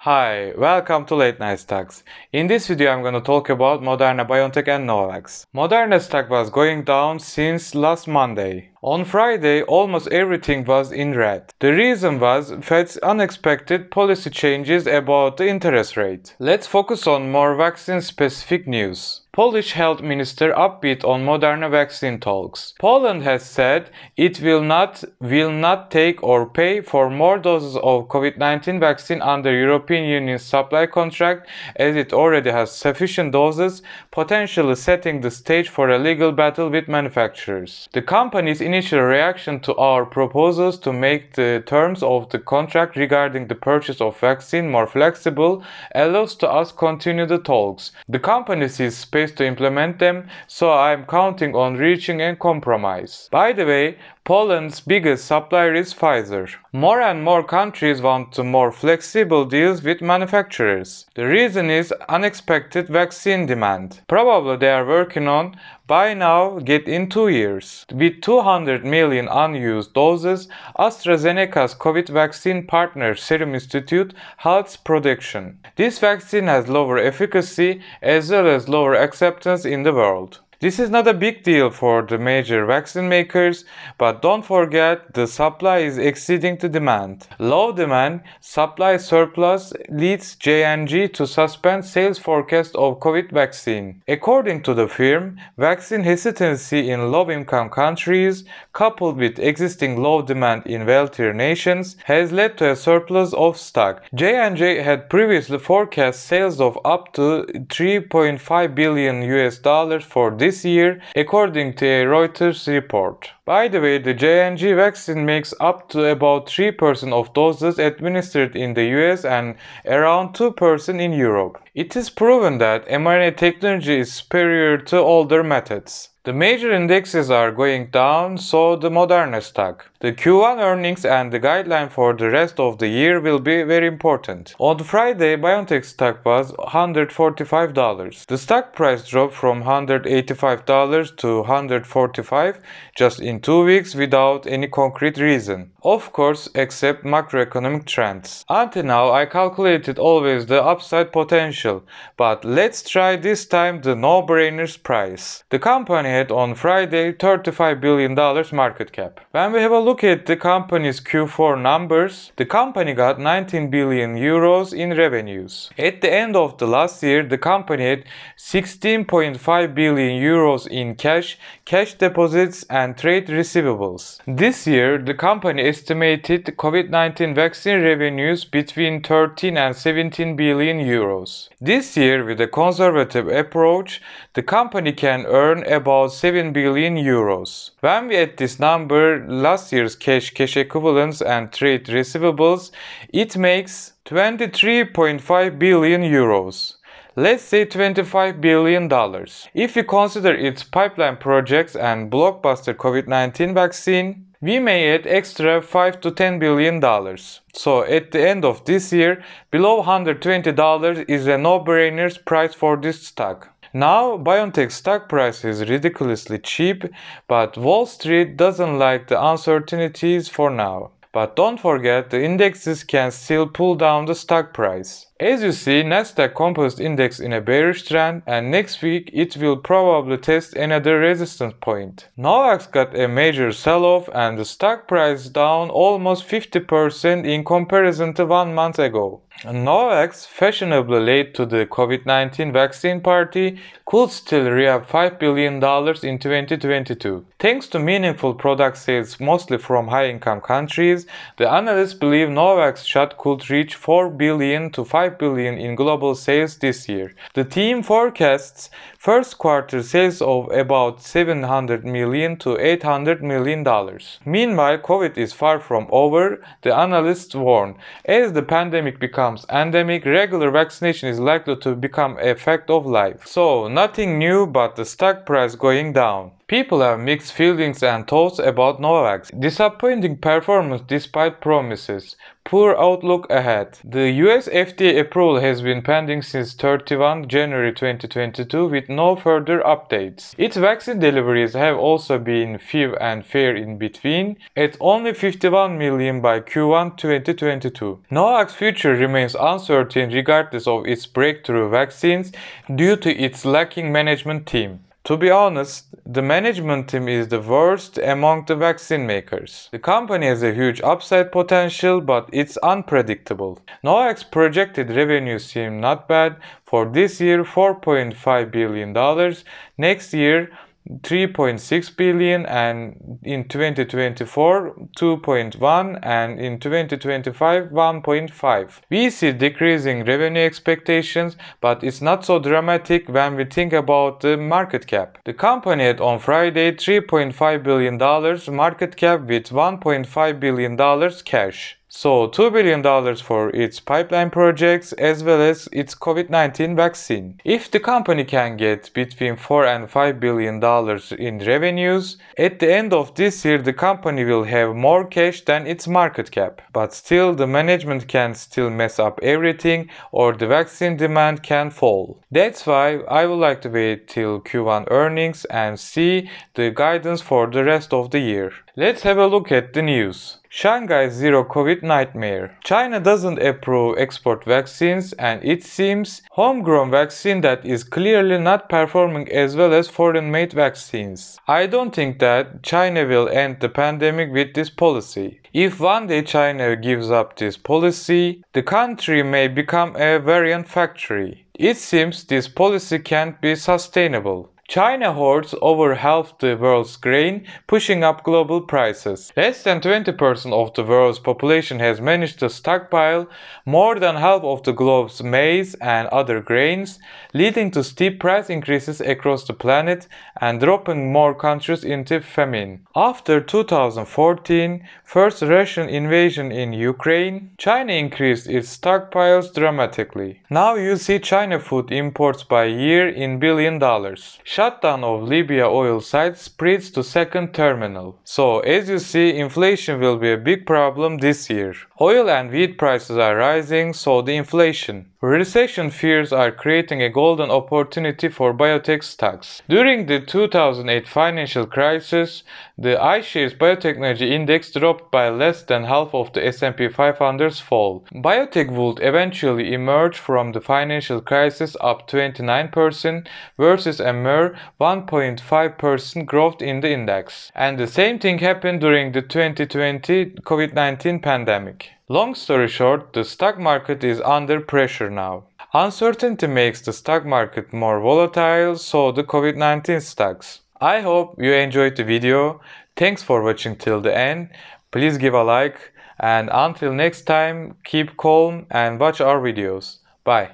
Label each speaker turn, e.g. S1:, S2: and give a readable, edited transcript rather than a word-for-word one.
S1: Hi, welcome to Late Night Stocks. In this video I'm going to talk about Moderna, BioNTech and Novavax. Moderna stock was going down since last Monday. On Friday, almost everything was in red. The reason was Fed's unexpected policy changes about the interest rate. Let's focus on more vaccine-specific news. Polish health minister upbeat on Moderna vaccine talks. Poland has said it will not take or pay for more doses of COVID-19 vaccine under European Union supply contract, as it already has sufficient doses, potentially setting the stage for a legal battle with manufacturers. The company's initial reaction to our proposals to make the terms of the contract regarding the purchase of vaccine more flexible allows to us continue the talks. The company sees space to implement them, so I am counting on reaching a compromise. By the way, Poland's biggest supplier is Pfizer. More and more countries want more flexible deals with manufacturers. The reason is unexpected vaccine demand. Probably they are working on buy now, get in 2 years. With 200 million unused doses, AstraZeneca's COVID vaccine partner Serum Institute halts production. This vaccine has lower efficacy as well as lower acceptance in the world. This is not a big deal for the major vaccine makers, but don't forget the supply is exceeding the demand. Low demand, supply surplus leads J&J to suspend sales forecast of COVID vaccine. According to the firm, vaccine hesitancy in low-income countries, coupled with existing low demand in wealthier nations, has led to a surplus of stock. J&J had previously forecast sales of up to $3.5 billion for this year, according to a Reuters report. By the way, the J&J vaccine makes up to about 3% of doses administered in the US and around 2% in Europe. It is proven that mRNA technology is superior to older methods. The major indexes are going down, so the Moderna stock. The Q1 earnings and the guideline for the rest of the year will be very important. On Friday, BioNTech stock was $145. The stock price dropped from $185 to $145 just in 2 weeks without any concrete reason. Of course, except macroeconomic trends. Until now, I calculated always the upside potential, but let's try this time the no-brainers price. The company had on Friday $35 billion market cap. When we have a look at the company's Q4 numbers, the company got 19 billion euros in revenues. At the end of the last year, the company had 16.5 billion euros in cash deposits and trade receivables. This year, the company estimated COVID-19 vaccine revenues between 13 and 17 billion euros. This year, with a conservative approach, the company can earn about 7 billion euros. When we add this number, last year's cash equivalents and trade receivables, it makes 23.5 billion euros. Let's say $25 billion. If we consider its pipeline projects and blockbuster COVID-19 vaccine, we may add extra $5 to $10 billion. So at the end of this year, below $120 is a no-brainer price for this stock. Now, BioNTech stock price is ridiculously cheap, but Wall Street doesn't like the uncertainties for now. But don't forget, the indexes can still pull down the stock price. As you see, Nasdaq Composite Index in a bearish trend, and next week it will probably test another resistance point. Novavax got a major sell-off and the stock price down almost 50% in comparison to 1 month ago. Novavax, fashionably late to the COVID-19 vaccine party, could still re-up $5 billion in 2022. Thanks to meaningful product sales mostly from high-income countries, the analysts believe Novavax shot could reach $4 billion to $5 billion in global sales this year. The team forecasts first quarter sales of about $700 million to $800 million. Meanwhile, COVID is far from over, the analysts warn. As the pandemic becomes endemic, regular vaccination is likely to become a fact of life. So, nothing new but the stock price going down. People have mixed feelings and thoughts about Novavax. Disappointing performance despite promises. Poor outlook ahead. The US FDA approval has been pending since 31 January 2022 with no further updates. Its vaccine deliveries have also been few and fair in between, at only 51 million by Q1 2022. Novavax's future remains uncertain regardless of its breakthrough vaccines due to its lacking management team. To be honest, the management team is the worst among the vaccine makers. The company has a huge upside potential, but it's unpredictable. Novavax's projected revenues seem not bad. For this year, $4.5 billion. Next year, 3.6 billion, and in 2024 2.1, and in 2025 1.5. We see decreasing revenue expectations, but it's not so dramatic when we think about the market cap. The company had on Friday $3.5 billion market cap with $1.5 billion cash. So $2 billion for its pipeline projects as well as its COVID-19 vaccine. If the company can get between $4 and $5 billion in revenues, at the end of this year the company will have more cash than its market cap. But still, the management can still mess up everything, or the vaccine demand can fall. That's why I would like to wait till Q1 earnings and see the guidance for the rest of the year. Let's have a look at the news. Shanghai's zero COVID nightmare. China doesn't approve export vaccines, and it seems homegrown vaccine that is clearly not performing as well as foreign-made vaccines. I don't think that China will end the pandemic with this policy. If one day China gives up this policy, the country may become a variant factory. It seems this policy can't be sustainable. China hoards over half the world's grain, pushing up global prices. Less than 20% of the world's population has managed to stockpile more than half of the globe's maize and other grains, leading to steep price increases across the planet and dropping more countries into famine. After 2014, first Russian invasion in Ukraine, China increased its stockpiles dramatically. Now you see China food imports by year in $1 billion. Shutdown of Libya oil site spreads to second terminal. So as you see, inflation will be a big problem this year. Oil and wheat prices are rising, so the inflation. Recession fears are creating a golden opportunity for biotech stocks. During the 2008 financial crisis, the iShares Biotechnology Index dropped by less than half of the S&P 500's fall. Biotech would eventually emerge from the financial crisis up 29% versus a mere 1.5% growth in the index. And the same thing happened during the 2020 COVID-19 pandemic. Long story short, the stock market is under pressure now. Uncertainty makes the stock market more volatile, so the COVID-19 stocks. I hope you enjoyed the video. Thanks for watching till the end. Please give a like, and until next time, keep calm and watch our videos. Bye.